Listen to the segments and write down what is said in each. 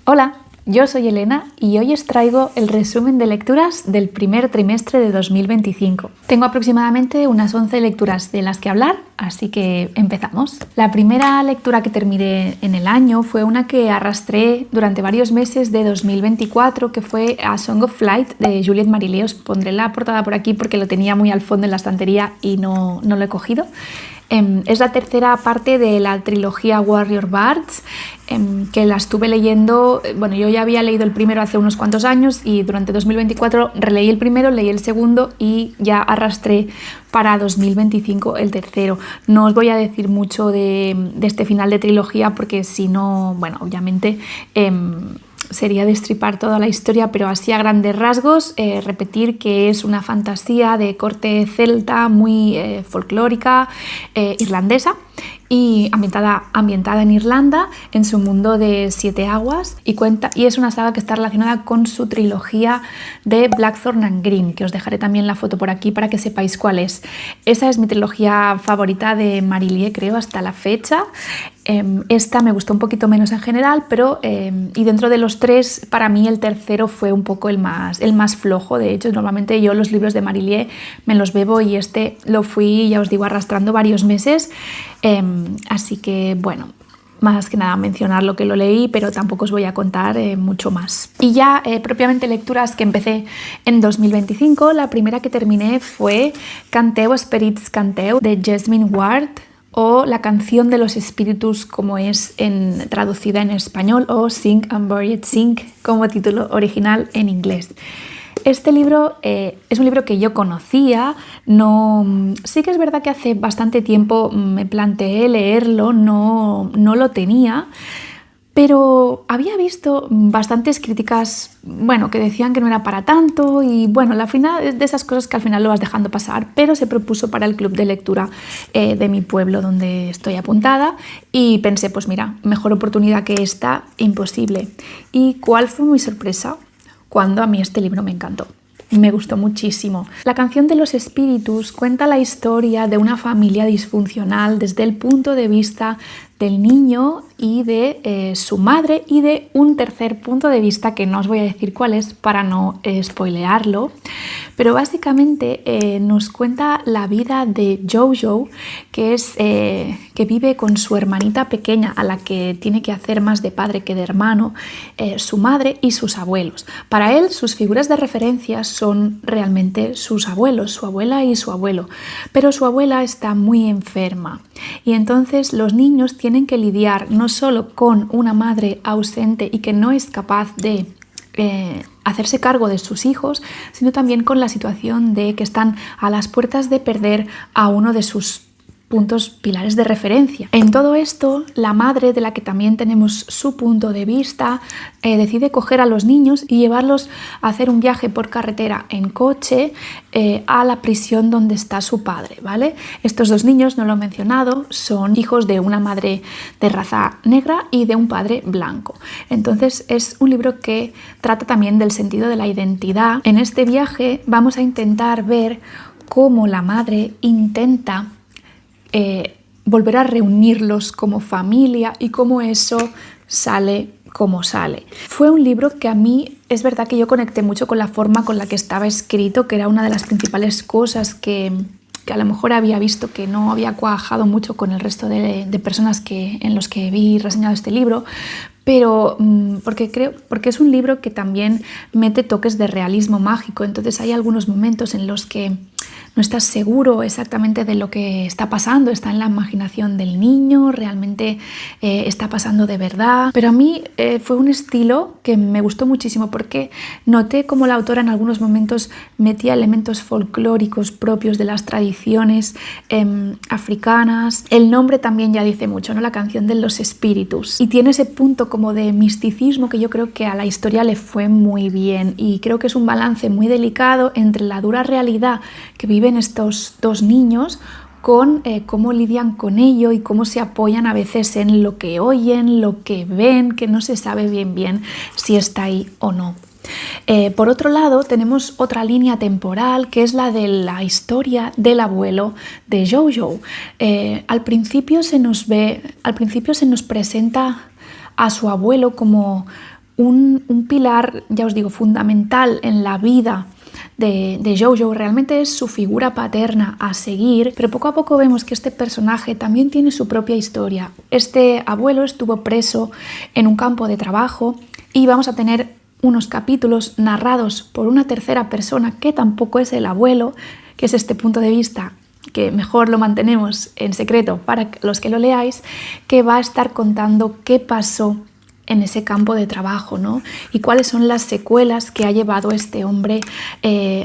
Hola, yo soy Elena y hoy os traigo el resumen de lecturas del primer trimestre de 2025. Tengo aproximadamente unas 11 lecturas de las que hablar, así que empezamos. La primera lectura que terminé en el año fue una que arrastré durante varios meses de 2024, que fue A Song of Flight de Juliette Marillet. Os pondré la portada por aquí porque lo tenía muy al fondo en la estantería y no lo he cogido. Es la tercera parte de la trilogía Warrior Bards, que la estuve leyendo. Bueno, yo ya había leído el primero hace unos cuantos años y durante 2024 releí el primero, leí el segundo y ya arrastré para 2025 el tercero. No os voy a decir mucho de este final de trilogía porque si no, bueno, obviamente sería destripar toda la historia, pero así a grandes rasgos repetir que es una fantasía de corte celta muy folclórica, irlandesa, y ambientada en Irlanda, en su mundo de 7 aguas, y es una saga que está relacionada con su trilogía de Blackthorn and Green, que os dejaré también la foto por aquí para que sepáis cuál es. Esa es mi trilogía favorita de Marillet, creo, hasta la fecha. Esta me gustó un poquito menos en general, pero y dentro de los tres, para mí el tercero fue un poco el más flojo. De hecho, normalmente yo los libros de Marillet me los bebo y este lo fui, ya os digo, arrastrando varios meses. Así que, bueno, más que nada mencionar lo que lo leí, pero tampoco os voy a contar mucho más. Y ya propiamente lecturas que empecé en 2025, la primera que terminé fue Canteu Esperits Canteu de Jasmine Ward, o La canción de los espíritus, como es traducida en español, o Sing and Buried Sing como título original en inglés. Este libro es un libro que yo conocía, sí que es verdad que hace bastante tiempo me planteé leerlo, no lo tenía, pero había visto bastantes críticas, bueno, que decían que no era para tanto y bueno, al final es de esas cosas que al final lo vas dejando pasar, pero se propuso para el club de lectura de mi pueblo donde estoy apuntada y pensé, pues mira, mejor oportunidad que esta, imposible. ¿Y cuál fue mi sorpresa? Cuando a mí este libro me encantó. Me gustó muchísimo. La canción de los espíritus cuenta la historia de una familia disfuncional desde el punto de vista del niño y de su madre y de un tercer punto de vista que no os voy a decir cuál es para no spoilearlo, pero básicamente nos cuenta la vida de Jojo, que vive con su hermanita pequeña a la que tiene que hacer más de padre que de hermano, su madre y sus abuelos. Para él sus figuras de referencia son realmente sus abuelos, su abuela y su abuelo, pero su abuela está muy enferma y entonces los niños tienen que lidiar no solo con una madre ausente y que no es capaz de hacerse cargo de sus hijos, sino también con la situación de que están a las puertas de perder a uno de sus puntos pilares de referencia. En todo esto, la madre, de la que también tenemos su punto de vista, decide coger a los niños y llevarlos a hacer un viaje por carretera en coche a la prisión donde está su padre, ¿vale? Estos dos niños, no lo he mencionado, son hijos de una madre de raza negra y de un padre blanco. Entonces es un libro que trata también del sentido de la identidad. En este viaje vamos a intentar ver cómo la madre intenta volver a reunirlos como familia y cómo eso sale como sale. Fue un libro que a mí es verdad que yo conecté mucho con la forma con la que estaba escrito, que era una de las principales cosas que a lo mejor había visto que no había cuajado mucho con el resto de personas en los que vi reseñado este libro, pero porque es un libro que también mete toques de realismo mágico. Entonces hay algunos momentos en los que no estás seguro exactamente de lo que está pasando, está en la imaginación del niño, realmente está pasando de verdad. Pero a mí fue un estilo que me gustó muchísimo porque noté cómo la autora en algunos momentos metía elementos folclóricos propios de las tradiciones africanas. El nombre también ya dice mucho, ¿no? La canción de los espíritus. Y tiene ese punto como de misticismo que yo creo que a la historia le fue muy bien y creo que es un balance muy delicado entre la dura realidad que viven estos dos niños con cómo lidian con ello y cómo se apoyan a veces en lo que oyen, lo que ven, que no se sabe bien si está ahí o no. Por otro lado, tenemos otra línea temporal que es la de la historia del abuelo de Jojo. Al principio se nos presenta a su abuelo como un pilar, ya os digo, fundamental en la vida de Jojo. Realmente es su figura paterna a seguir, pero poco a poco vemos que este personaje también tiene su propia historia. Este abuelo estuvo preso en un campo de trabajo y vamos a tener unos capítulos narrados por una tercera persona que tampoco es el abuelo, que es este punto de vista que mejor lo mantenemos en secreto para los que lo leáis, que va a estar contando qué pasó en ese campo de trabajo, ¿no? Y cuáles son las secuelas que ha llevado este hombre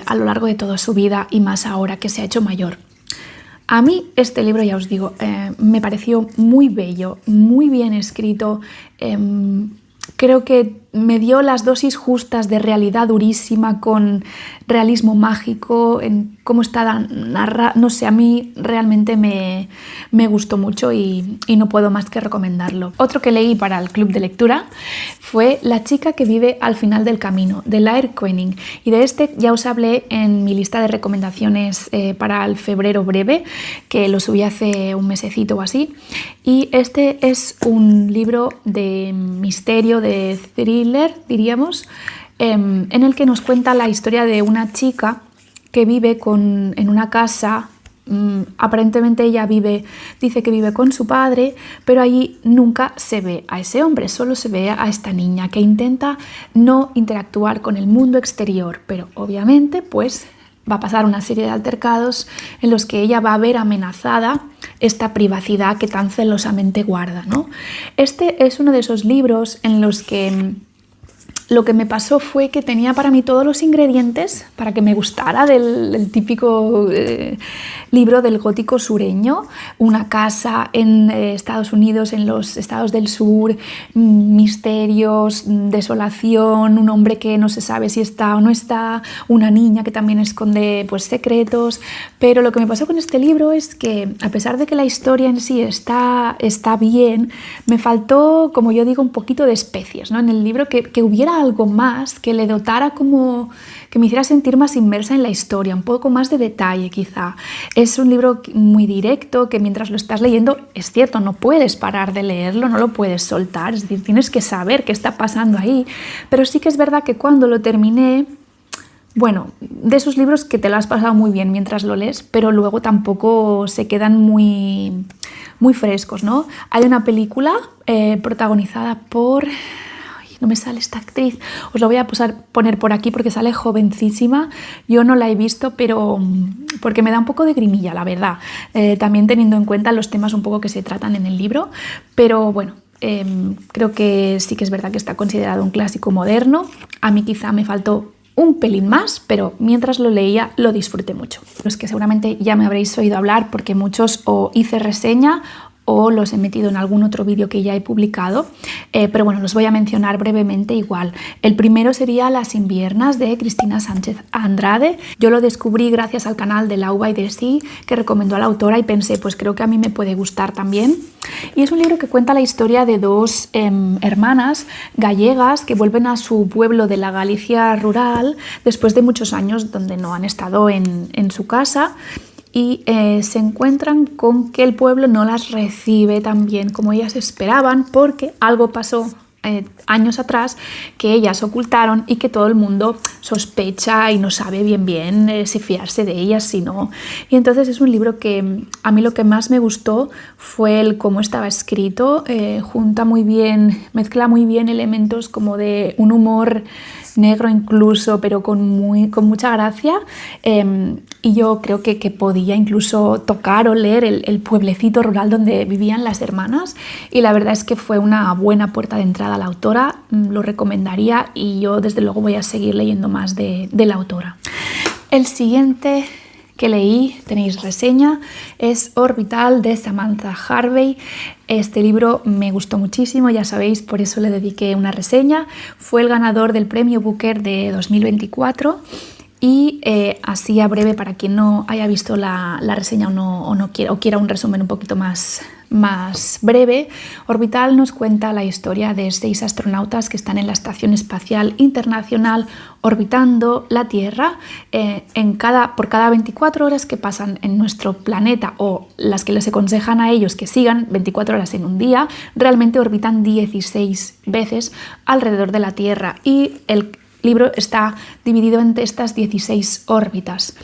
a lo largo de toda su vida y más ahora que se ha hecho mayor. A mí este libro, ya os digo, me pareció muy bello, muy bien escrito. Creo que me dio las dosis justas de realidad durísima con realismo mágico, en cómo está narrado. No sé, a mí realmente me gustó mucho y no puedo más que recomendarlo. Otro que leí para el club de lectura fue La chica que vive al final del camino, de Lael Koenig. Y de este ya os hablé en mi lista de recomendaciones para el febrero breve, que lo subí hace un mesecito o así. Y este es un libro de misterio, de thriller, diríamos, en el que nos cuenta la historia de una chica que vive en una casa. Aparentemente ella dice que vive con su padre, pero allí nunca se ve a ese hombre, solo se ve a esta niña que intenta no interactuar con el mundo exterior, pero obviamente pues va a pasar una serie de altercados en los que ella va a ver amenazada esta privacidad que tan celosamente guarda, ¿no? Este es uno de esos libros en los que lo que me pasó fue que tenía para mí todos los ingredientes para que me gustara del típico libro del gótico sureño. Una casa en Estados Unidos, en los estados del sur, misterios, desolación, un hombre que no se sabe si está o no está, una niña que también esconde pues, secretos. Pero lo que me pasó con este libro es que, a pesar de que la historia en sí está bien, me faltó, como yo digo, un poquito de especies, ¿no? En el libro que hubiera algo más, que le dotara como, que me hiciera sentir más inmersa en la historia, un poco más de detalle quizá. Es un libro muy directo que mientras lo estás leyendo, es cierto, no puedes parar de leerlo, no lo puedes soltar, es decir, tienes que saber qué está pasando ahí, pero sí que es verdad que cuando lo terminé, bueno, de esos libros que te lo has pasado muy bien mientras lo lees, pero luego tampoco se quedan muy frescos, ¿no? Hay una película protagonizada por... no me sale esta actriz, os lo voy a poner por aquí porque sale jovencísima. Yo no la he visto, pero porque me da un poco de grimilla, la verdad, también teniendo en cuenta los temas un poco que se tratan en el libro, pero bueno, creo que sí que es verdad que está considerado un clásico moderno. A mí quizá me faltó un pelín más, pero mientras lo leía lo disfruté mucho. Los que seguramente ya me habréis oído hablar porque muchos o hice reseña o los he metido en algún otro vídeo que ya he publicado, pero bueno, los voy a mencionar brevemente igual. El primero sería Las inviernas, de Cristina Sánchez Andrade. Yo lo descubrí gracias al canal de Lau by the Sea, que recomendó a la autora, y pensé, pues creo que a mí me puede gustar también. Y es un libro que cuenta la historia de dos hermanas gallegas que vuelven a su pueblo de la Galicia rural después de muchos años donde no han estado en su casa. Y se encuentran con que el pueblo no las recibe tan bien como ellas esperaban, porque algo pasó años atrás que ellas ocultaron y que todo el mundo sospecha y no sabe bien si fiarse de ellas, si no. Y entonces es un libro que a mí lo que más me gustó fue el cómo estaba escrito. Junta muy bien, mezcla muy bien elementos como de un humor negro incluso, pero con mucha gracia, y yo creo que podía incluso tocar o leer el pueblecito rural donde vivían las hermanas, y la verdad es que fue una buena puerta de entrada a la autora. Lo recomendaría y yo desde luego voy a seguir leyendo más de la autora. El siguiente que leí, tenéis reseña, es Orbital, de Samantha Harvey. Este libro me gustó muchísimo, ya sabéis, por eso le dediqué una reseña. Fue el ganador del premio Booker de 2024 y así a breve, para quien no haya visto la reseña o quiera un resumen un poquito más más breve, Orbital nos cuenta la historia de 6 astronautas que están en la Estación Espacial Internacional orbitando la Tierra por cada 24 horas que pasan en nuestro planeta, o las que les aconsejan a ellos que sigan 24 horas en un día, realmente orbitan 16 veces alrededor de la Tierra, y el libro está dividido entre estas 16 órbitas.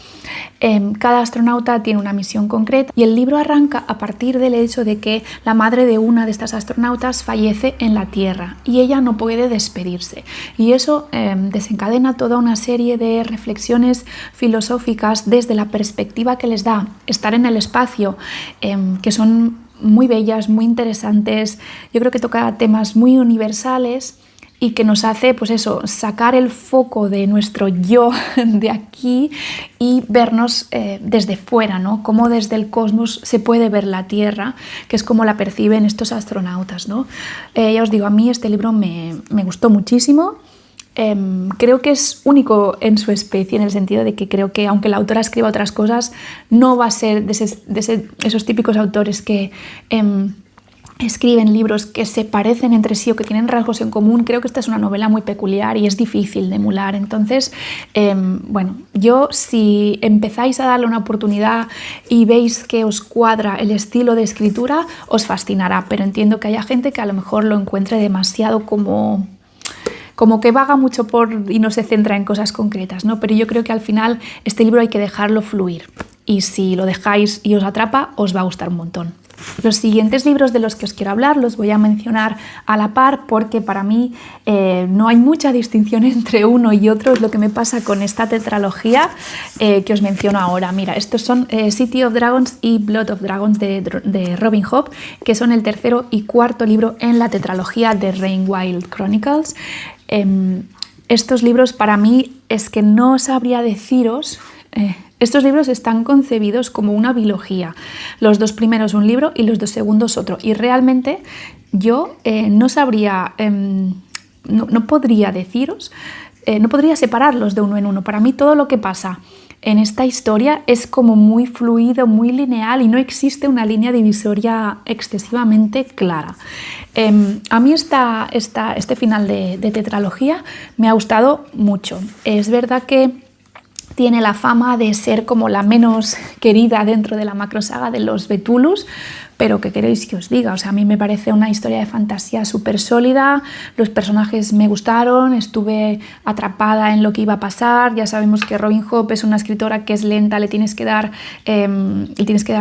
Cada astronauta tiene una misión concreta y el libro arranca a partir del hecho de que la madre de una de estas astronautas fallece en la Tierra y ella no puede despedirse. Y eso desencadena toda una serie de reflexiones filosóficas desde la perspectiva que les da estar en el espacio, que son muy bellas, muy interesantes. Yo creo que toca temas muy universales y que nos hace, pues eso, sacar el foco de nuestro yo de aquí y vernos desde fuera, ¿no? Cómo desde el cosmos se puede ver la Tierra, que es como la perciben estos astronautas, ¿no? Ya os digo, a mí este libro me gustó muchísimo. Creo que es único en su especie, en el sentido de que creo que aunque la autora escriba otras cosas, no va a ser de esos típicos autores que escriben libros que se parecen entre sí o que tienen rasgos en común. Creo que esta es una novela muy peculiar y es difícil de emular. Entonces, bueno, si empezáis a darle una oportunidad y veis que os cuadra el estilo de escritura, os fascinará, pero entiendo que haya gente que a lo mejor lo encuentre demasiado como que vaga mucho y no se centra en cosas concretas, ¿no? Pero yo creo que al final este libro hay que dejarlo fluir, y si lo dejáis y os atrapa, os va a gustar un montón. Los siguientes libros de los que os quiero hablar los voy a mencionar a la par, porque para mí no hay mucha distinción entre uno y otro. Es lo que me pasa con esta tetralogía que os menciono ahora. Mira, estos son City of Dragons y Blood of Dragons de Robin Hobb, que son el tercero y cuarto libro en la tetralogía de Rainwild Chronicles. Estos libros para mí es que no sabría deciros. Estos libros están concebidos como una bilogía. Los 2 primeros un libro y los 2 segundos otro. Y realmente yo no sabría, no podría deciros, no podría separarlos de uno en uno. Para mí todo lo que pasa en esta historia es como muy fluido, muy lineal, y no existe una línea divisoria excesivamente clara. A mí este final de tetralogía me ha gustado mucho. Es verdad que tiene la fama de ser como la menos querida dentro de la macrosaga de los Betulus, pero ¿qué queréis que os diga? O sea, a mí me parece una historia de fantasía súper sólida, los personajes me gustaron, estuve atrapada en lo que iba a pasar. Ya sabemos que Robin Hobb es una escritora que es lenta, le tienes que dar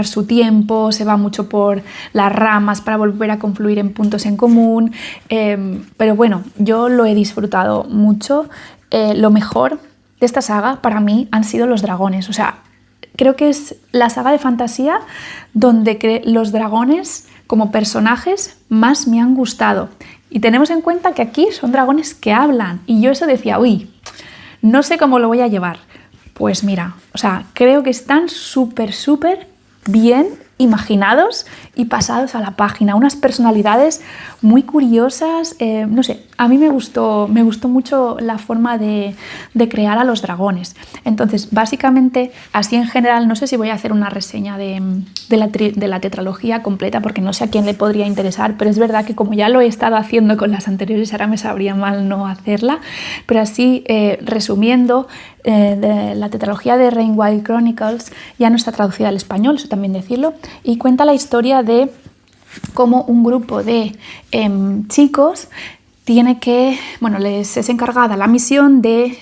su tiempo, se va mucho por las ramas para volver a confluir en puntos en común, pero bueno, yo lo he disfrutado mucho. Lo mejor de esta saga para mí han sido los dragones. O sea, creo que es la saga de fantasía donde los dragones como personajes más me han gustado. Y tenemos en cuenta que aquí son dragones que hablan. Y yo eso decía, uy, no sé cómo lo voy a llevar. Pues mira, o sea, creo que están súper bien imaginados y pasados a la página. Unas personalidades muy curiosas. No sé, a mí me gustó mucho la forma de crear a los dragones. Entonces, básicamente, así en general, no sé si voy a hacer una reseña de la tetralogía completa, porque no sé a quién le podría interesar, pero es verdad que como ya lo he estado haciendo con las anteriores, ahora me sabría mal no hacerla. Pero así, resumiendo, de la tetralogía de Rainwild Chronicles ya no está traducida al español, eso también decirlo, y cuenta la historia de cómo un grupo de chicos les es encargada la misión de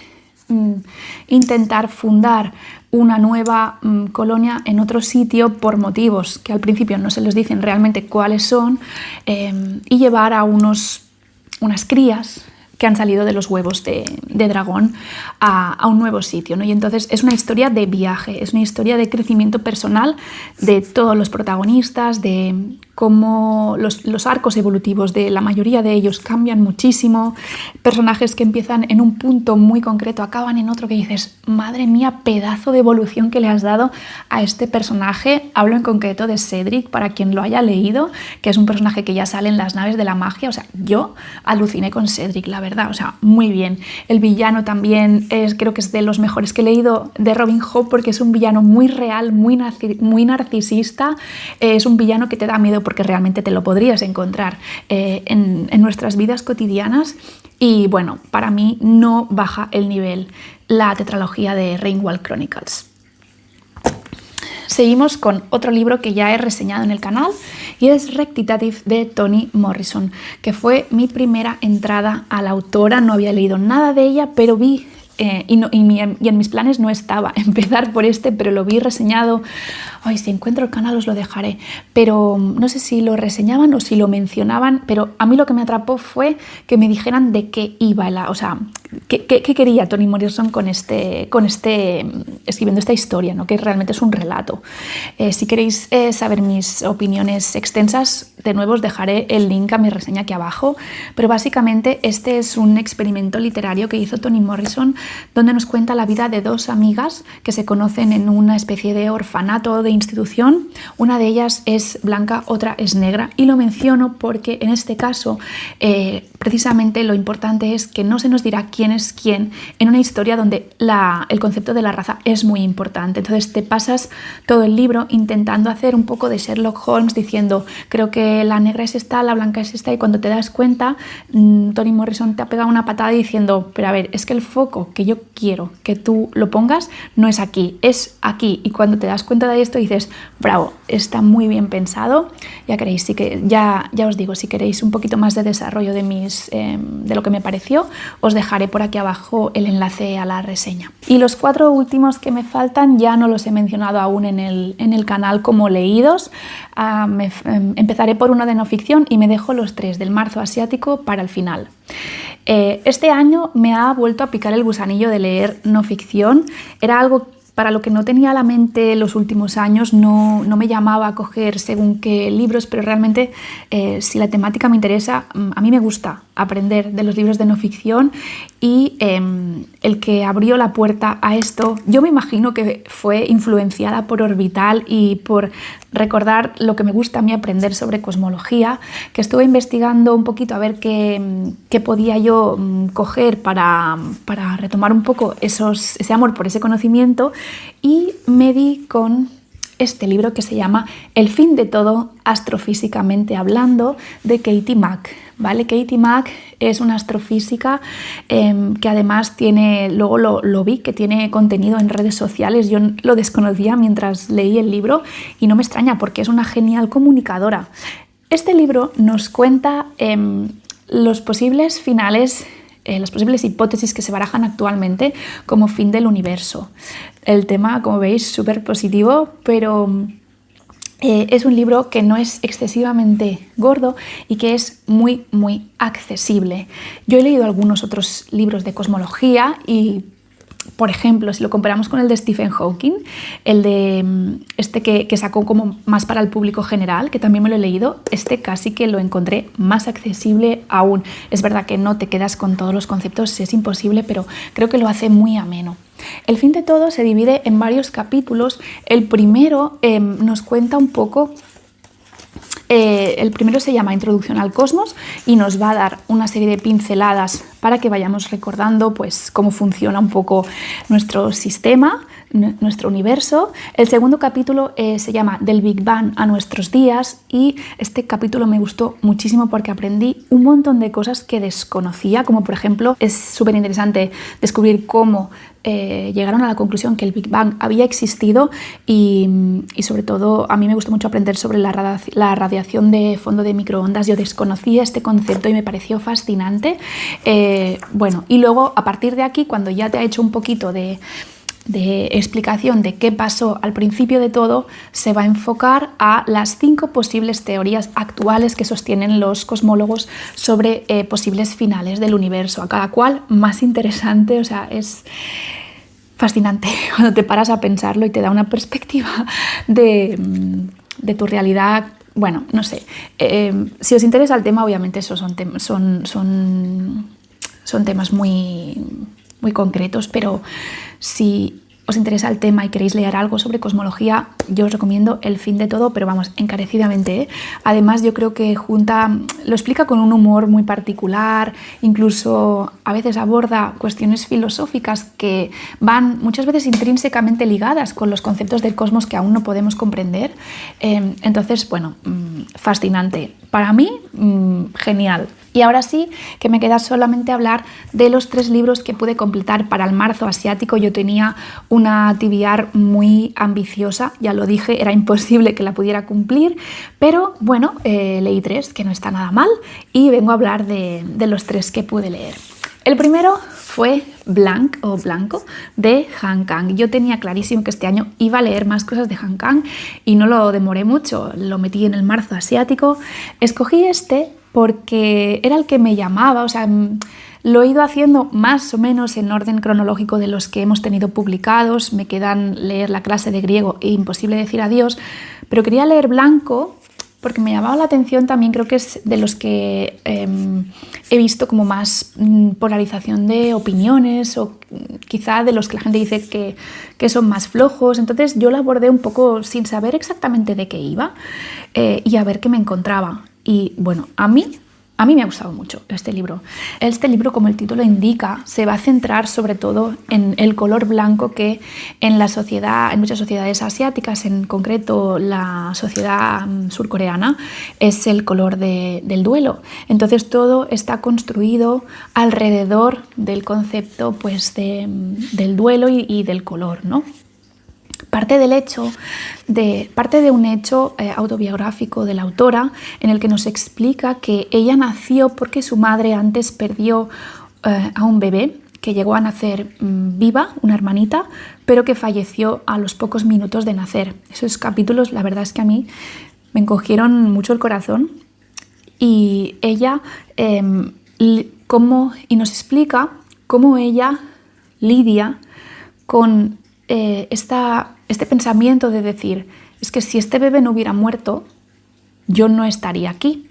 intentar fundar una nueva colonia en otro sitio por motivos que al principio no se les dicen realmente cuáles son, y llevar a unas crías que han salido de los huevos de dragón a un nuevo sitio, ¿no? Y entonces es una historia de viaje, es una historia de crecimiento personal de todos los protagonistas, de cómo los arcos evolutivos de la mayoría de ellos cambian muchísimo, personajes que empiezan en un punto muy concreto, acaban en otro que dices, madre mía, pedazo de evolución que le has dado a este personaje. Hablo en concreto de Cedric, para quien lo haya leído, que es un personaje que ya sale en las naves de la magia. O sea, yo aluciné con Cedric, la verdad, o sea, muy bien. El villano también creo que es de los mejores que he leído de Robin Hobb, porque es un villano muy real, muy narcisista, es un villano que te da miedo porque realmente te lo podrías encontrar en nuestras vidas cotidianas. Y bueno, para mí no baja el nivel la tetralogía de Rainwall Chronicles. Seguimos con otro libro que ya he reseñado en el canal y es Rectitative de Toni Morrison, que fue mi primera entrada a la autora. No había leído nada de ella, pero vi y en mis planes no estaba empezar por este, pero lo vi reseñado. Ay, si encuentro el canal os lo dejaré, pero no sé si lo reseñaban o si lo mencionaban, pero a mí lo que me atrapó fue que me dijeran de qué iba o sea, qué quería Toni Morrison con escribiendo esta historia, ¿no? Que realmente es un relato. Si queréis saber mis opiniones extensas, de nuevo os dejaré el link a mi reseña aquí abajo, pero básicamente este es un experimento literario que hizo Toni Morrison, donde nos cuenta la vida de dos amigas que se conocen en una especie de orfanato de institución. Una de ellas es blanca, otra es negra, y lo menciono porque en este caso precisamente lo importante es que no se nos dirá quién es quién en una historia donde el concepto de la raza es muy importante. Entonces te pasas todo el libro intentando hacer un poco de Sherlock Holmes, diciendo creo que la negra es esta, la blanca es esta, y cuando te das cuenta Toni Morrison te ha pegado una patada diciendo pero a ver, es que el foco que yo quiero que tú lo pongas no es aquí, es aquí. Y cuando te das cuenta de esto dices bravo, está muy bien pensado. Ya queréis, ya os digo, si queréis un poquito más de desarrollo de lo que me pareció, os dejaré por aquí abajo el enlace a la reseña. Y los 4 últimos que me faltan ya no los he mencionado aún en el canal como leídos. Empezaré por uno de no ficción y me dejo los 3 del marzo asiático para el final. Este año me ha vuelto a picar el gusanillo de leer no ficción. Era algo para lo que no tenía la mente los últimos años, no me llamaba a coger según qué libros, pero realmente si la temática me interesa, a mí me gusta aprender de los libros de no ficción, y el que abrió la puerta a esto, yo me imagino que fue influenciada por Orbital y por recordar lo que me gusta a mí aprender sobre cosmología, que estuve investigando un poquito a ver qué podía yo coger para retomar un poco ese amor por ese conocimiento, y me di con este libro que se llama El fin de todo, astrofísicamente hablando, de Katie Mack. ¿Vale? Katie Mack es una astrofísica que además tiene, luego lo vi, que tiene contenido en redes sociales. Yo lo desconocía mientras leí el libro y no me extraña porque es una genial comunicadora. Este libro nos cuenta los posibles finales, las posibles hipótesis que se barajan actualmente como fin del universo. El tema, como veis, súper positivo, pero es un libro que no es excesivamente gordo y que es muy, muy accesible. Yo he leído algunos otros libros de cosmología y, por ejemplo, si lo comparamos con el de Stephen Hawking, el de este que sacó como más para el público general, que también me lo he leído, este casi que lo encontré más accesible aún. Es verdad que no te quedas con todos los conceptos, es imposible, pero creo que lo hace muy ameno. El fin de todo se divide en varios capítulos. El primero nos cuenta un poco, el primero se llama Introducción al Cosmos y nos va a dar una serie de pinceladas para que vayamos recordando pues, cómo funciona un poco nuestro sistema, nuestro universo. El segundo capítulo se llama Del Big Bang a nuestros días, y este capítulo me gustó muchísimo porque aprendí un montón de cosas que desconocía, como por ejemplo es súper interesante descubrir cómo llegaron a la conclusión que el Big Bang había existido, y sobre todo a mí me gustó mucho aprender sobre la radiación de fondo de microondas. Yo desconocía este concepto y me pareció fascinante. Bueno, y luego a partir de aquí, cuando ya te ha hecho un poquito de explicación de qué pasó al principio de todo, se va a enfocar a las 5 posibles teorías actuales que sostienen los cosmólogos sobre posibles finales del universo, a cada cual más interesante. O sea, es fascinante cuando te paras a pensarlo y te da una perspectiva de tu realidad. Bueno, no sé, si os interesa el tema, obviamente esos son temas muy, muy concretos, pero si os interesa el tema y queréis leer algo sobre cosmología, yo os recomiendo El fin de todo, pero vamos, encarecidamente, ¿eh? Además, yo creo que lo explica con un humor muy particular, incluso a veces aborda cuestiones filosóficas que van muchas veces intrínsecamente ligadas con los conceptos del cosmos que aún no podemos comprender. Entonces, bueno, fascinante. Para mí, genial. Y ahora sí, que me queda solamente hablar de los 3 libros que pude completar para el marzo asiático. Yo tenía una TBR muy ambiciosa, ya lo dije, era imposible que la pudiera cumplir, pero bueno, leí 3, que no está nada mal, y vengo a hablar de los 3 que pude leer. El primero fue Blanco de Han Kang. Yo tenía clarísimo que este año iba a leer más cosas de Han Kang y no lo demoré mucho, lo metí en el marzo asiático. Escogí este porque era el que me llamaba, o sea, lo he ido haciendo más o menos en orden cronológico de los que hemos tenido publicados. Me quedan leer la clase de griego e Imposible decir adiós, pero quería leer Blanco porque me llamaba la atención también, creo que es de los que he visto como más polarización de opiniones o quizá de los que la gente dice que son más flojos. Entonces yo lo abordé un poco sin saber exactamente de qué iba y a ver qué me encontraba. Y bueno, a mí me ha gustado mucho este libro. Este libro, como el título indica, se va a centrar sobre todo en el color blanco que en muchas sociedades asiáticas, en concreto la sociedad surcoreana, es el color del duelo. Entonces todo está construido alrededor del concepto pues, del duelo y del color, ¿no? Parte de un hecho autobiográfico de la autora en el que nos explica que ella nació porque su madre antes perdió a un bebé que llegó a nacer viva, una hermanita, pero que falleció a los pocos minutos de nacer. Esos capítulos, la verdad es que a mí me encogieron mucho el corazón y ella y nos explica cómo ella lidia con este pensamiento de decir, es que si este bebé no hubiera muerto, yo no estaría aquí,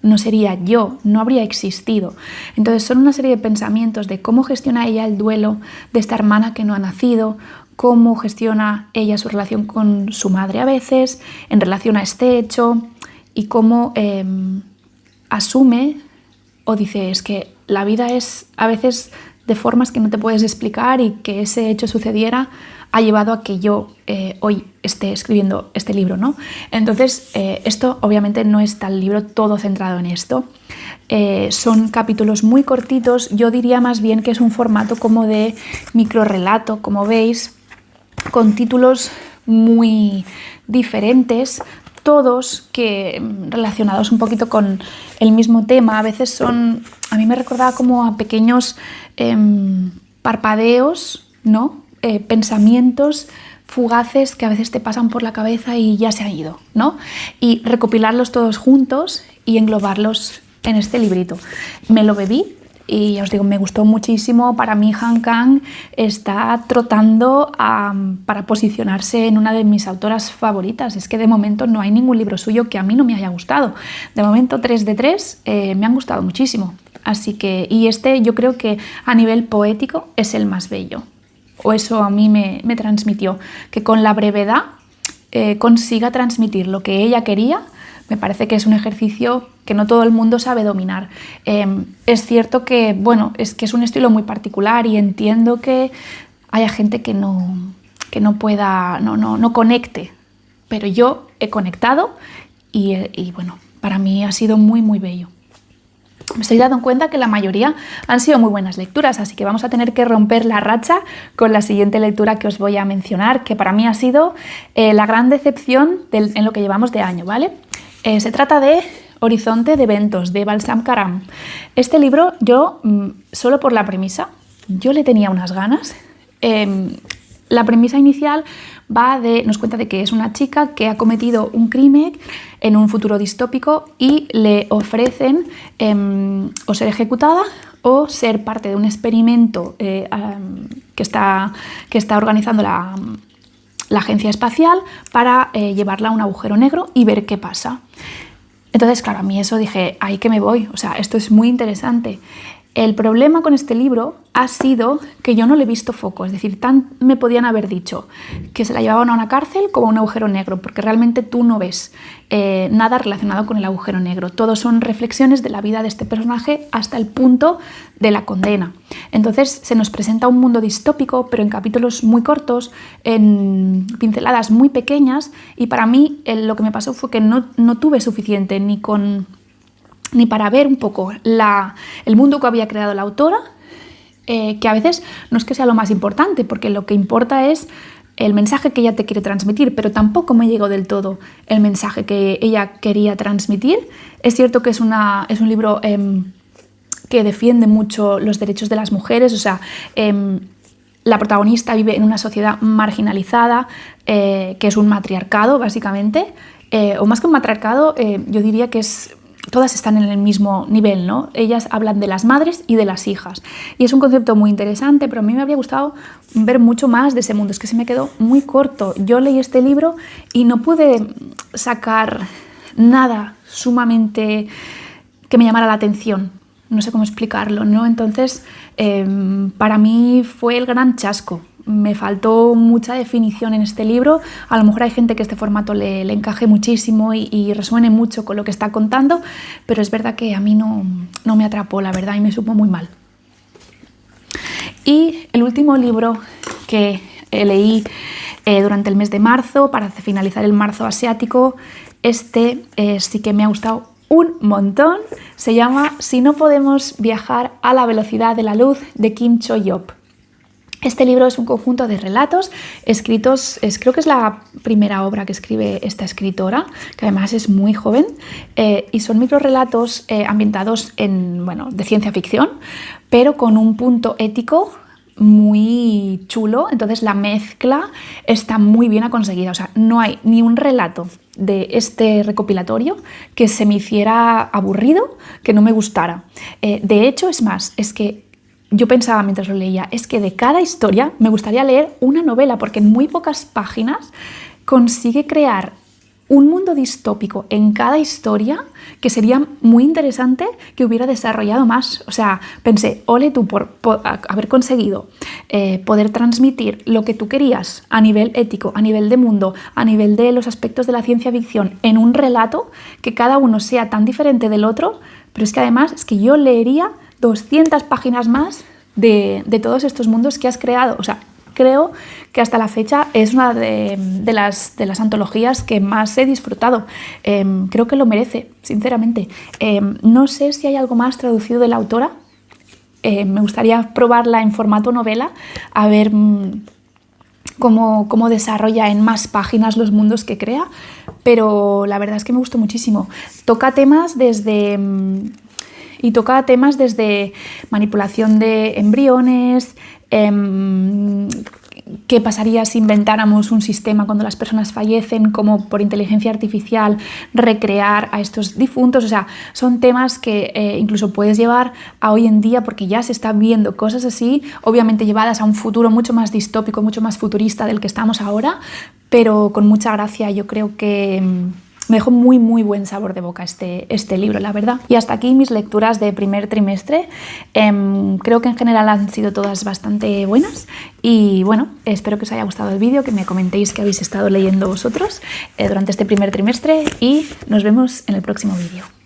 no sería yo, no habría existido. Entonces son una serie de pensamientos de cómo gestiona ella el duelo de esta hermana que no ha nacido, cómo gestiona ella su relación con su madre a veces, en relación a este hecho, y cómo asume o dice, es que la vida es a veces de formas que no te puedes explicar y que ese hecho sucediera ha llevado a que yo hoy esté escribiendo este libro, ¿no? Entonces, esto obviamente no está el libro todo centrado en esto. Son capítulos muy cortitos, yo diría más bien que es un formato como de microrrelato, como veis, con títulos muy diferentes, todos relacionados un poquito con el mismo tema. A veces a mí me recordaba como a pequeños parpadeos, ¿no? Pensamientos fugaces que a veces te pasan por la cabeza y ya se han ido, ¿no? Y recopilarlos todos juntos y englobarlos en este librito. Me lo bebí y os digo, me gustó muchísimo. Para mí Han Kang está trotando para posicionarse en una de mis autoras favoritas. Es que de momento no hay ningún libro suyo que a mí no me haya gustado. De momento 3 de 3 me han gustado muchísimo. Así que, y este yo creo que a nivel poético es el más bello. O eso a mí me transmitió, que con la brevedad consiga transmitir lo que ella quería. Me parece que es un ejercicio que no todo el mundo sabe dominar. Es cierto que, bueno, es que es un estilo muy particular y entiendo que haya gente que no pueda, no conecte, pero yo he conectado y bueno, para mí ha sido muy, muy bello. Me estoy dando cuenta que la mayoría han sido muy buenas lecturas, así que vamos a tener que romper la racha con la siguiente lectura que os voy a mencionar, que para mí ha sido la gran decepción en lo que llevamos de año, ¿vale? Se trata de Horizonte de eventos, de Balsam Karam. Este libro, yo, solo por la premisa, yo le tenía unas ganas. La premisa inicial nos cuenta de que es una chica que ha cometido un crimen en un futuro distópico y le ofrecen o ser ejecutada o ser parte de un experimento que está organizando la agencia espacial para llevarla a un agujero negro y ver qué pasa. Entonces, claro, a mí eso dije, ahí que me voy, o sea, esto es muy interesante. El problema con este libro ha sido que yo no le he visto foco, es decir, me podían haber dicho que se la llevaban a una cárcel como a un agujero negro, porque realmente tú no ves nada relacionado con el agujero negro. Todo son reflexiones de la vida de este personaje hasta el punto de la condena. Entonces se nos presenta un mundo distópico, pero en capítulos muy cortos, en pinceladas muy pequeñas, y para mí lo que me pasó fue que no tuve suficiente ni para ver un poco el mundo que había creado la autora, que a veces no es que sea lo más importante, porque lo que importa es el mensaje que ella te quiere transmitir, pero tampoco me llegó del todo el mensaje que ella quería transmitir. Es cierto que es un libro que defiende mucho los derechos de las mujeres, o sea, la protagonista vive en una sociedad marginalizada, que es un matriarcado, básicamente, o más que un matriarcado, yo diría que todas están en el mismo nivel, ¿no? Ellas hablan de las madres y de las hijas. Y es un concepto muy interesante, pero a mí me habría gustado ver mucho más de ese mundo. Es que se me quedó muy corto. Yo leí este libro y no pude sacar nada sumamente que me llamara la atención. No sé cómo explicarlo, ¿no? Entonces, para mí fue el gran chasco. Me faltó mucha definición en este libro. A lo mejor hay gente que este formato le encaje muchísimo y resuene mucho con lo que está contando, pero es verdad que a mí no me atrapó, la verdad, y me supo muy mal. Y el último libro que leí durante el mes de marzo, para finalizar el marzo asiático, sí que me ha gustado un montón. Se llama Si no podemos viajar a la velocidad de la luz, de Kim Cho-yeop. Este libro es un conjunto de relatos escritos, creo que es la primera obra que escribe esta escritora, que además es muy joven, y son microrelatos ambientados de ciencia ficción, pero con un punto ético muy chulo. Entonces la mezcla está muy bien conseguida, o sea, no hay ni un relato de este recopilatorio que se me hiciera aburrido, que no me gustara. De hecho, es más, es que yo pensaba mientras lo leía, es que de cada historia me gustaría leer una novela, porque en muy pocas páginas consigue crear un mundo distópico en cada historia que sería muy interesante que hubiera desarrollado más. O sea, pensé, ole tú por haber conseguido poder transmitir lo que tú querías a nivel ético, a nivel de mundo, a nivel de los aspectos de la ciencia ficción en un relato que cada uno sea tan diferente del otro, pero es que además es que yo leería 200 páginas más de todos estos mundos que has creado. O sea, creo que hasta la fecha es una de las antologías que más he disfrutado. Creo que lo merece, sinceramente. No sé si hay algo más traducido de la autora. Me gustaría probarla en formato novela, a ver cómo desarrolla en más páginas los mundos que crea, pero la verdad es que me gustó muchísimo. Toca temas desde manipulación de embriones, qué pasaría si inventáramos un sistema cuando las personas fallecen, como por inteligencia artificial recrear a estos difuntos. O sea, son temas que incluso puedes llevar a hoy en día, porque ya se están viendo cosas así, obviamente llevadas a un futuro mucho más distópico, mucho más futurista del que estamos ahora, pero con mucha gracia. Yo creo que me dejó muy muy buen sabor de boca este libro, la verdad. Y hasta aquí mis lecturas de primer trimestre. Creo que en general han sido todas bastante buenas y bueno, espero que os haya gustado el vídeo, que me comentéis qué habéis estado leyendo vosotros durante este primer trimestre y nos vemos en el próximo vídeo.